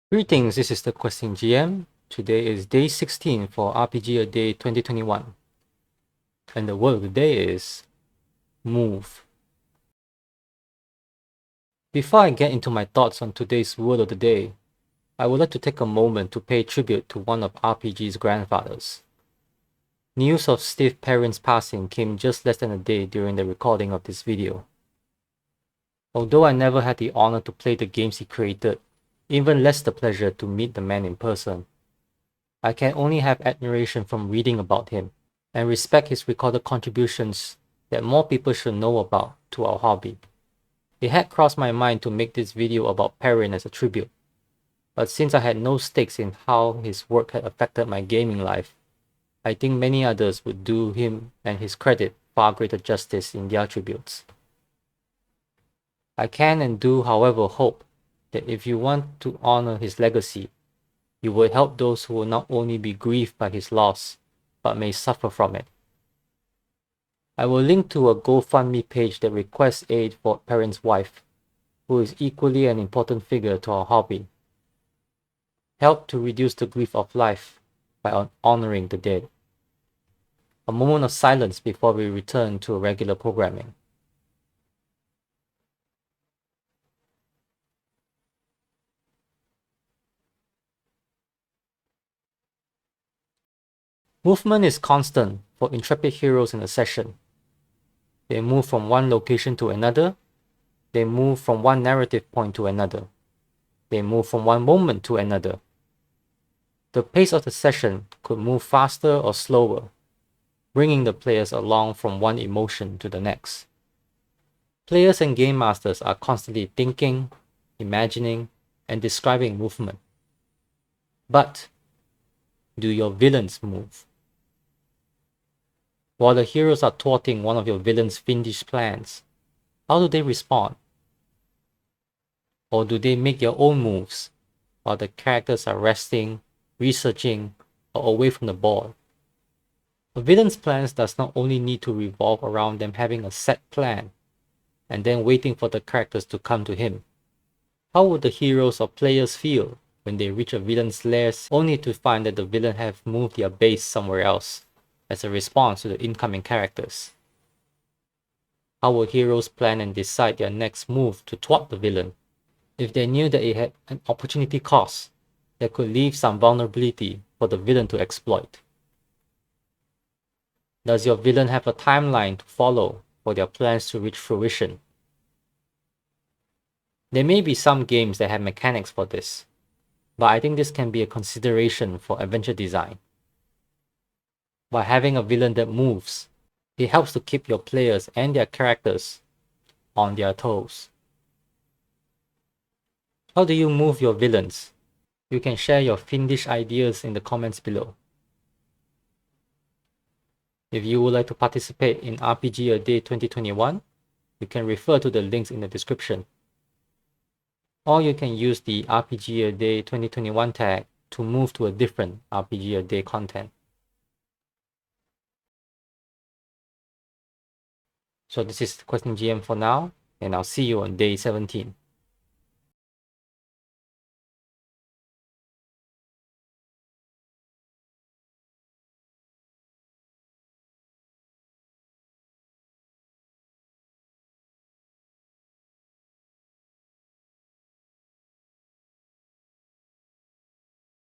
Greetings, this is the Questing GM. Today is day 16 for RPG A Day 2021. And the word of the day is move. Before I get into my thoughts on today's word of the day, I would like to take a moment to pay tribute to one of RPG's grandfathers. News of Steve Perrin's passing came just less than a day during the recording of this video. Although I never had the honor to play the games he created, even less the pleasure to meet the man in person, I can only have admiration from reading about him and respect his recorded contributions that more people should know about to our hobby. It had crossed my mind to make this video about Perrin as a tribute, but since I had no stakes in how his work had affected my gaming life, I think many others would do him and his credit far greater justice in their tributes. I can and do, however, hope that if you want to honor his legacy, you will help those who will not only be grieved by his loss, but may suffer from it. I will link to a GoFundMe page that requests aid for Perrin's wife, who is equally an important figure to our hobby. Help to reduce the grief of life by honoring the dead. A moment of silence before we return to regular programming. Movement is constant for intrepid heroes in a session. They move from one location to another. They move from one narrative point to another. They move from one moment to another. The pace of the session could move faster or slower, bringing the players along from one emotion to the next. Players and game masters are constantly thinking, imagining, and describing movement. But do your villains move? While the heroes are thwarting one of your villain's fiendish plans, how do they respond? Or do they make their own moves while the characters are resting, researching, or away from the board? A villain's plans does not only need to revolve around them having a set plan and then waiting for the characters to come to him. How would the heroes or players feel when they reach a villain's lair only to find that the villain have moved their base somewhere else as a response to the incoming characters? How will heroes plan and decide their next move to thwart the villain if they knew that it had an opportunity cost that could leave some vulnerability for the villain to exploit? Does your villain have a timeline to follow for their plans to reach fruition? There may be some games that have mechanics for this, but I think this can be a consideration for adventure design. By having a villain that moves, it helps to keep your players and their characters on their toes. How do you move your villains? You can share your fiendish ideas in the comments below. If you would like to participate in RPG A Day 2021, you can refer to the links in the description. Or you can use the RPG A Day 2021 tag to move to a different RPG A Day content. So this is Questing GM for now, and I'll see you on day 17.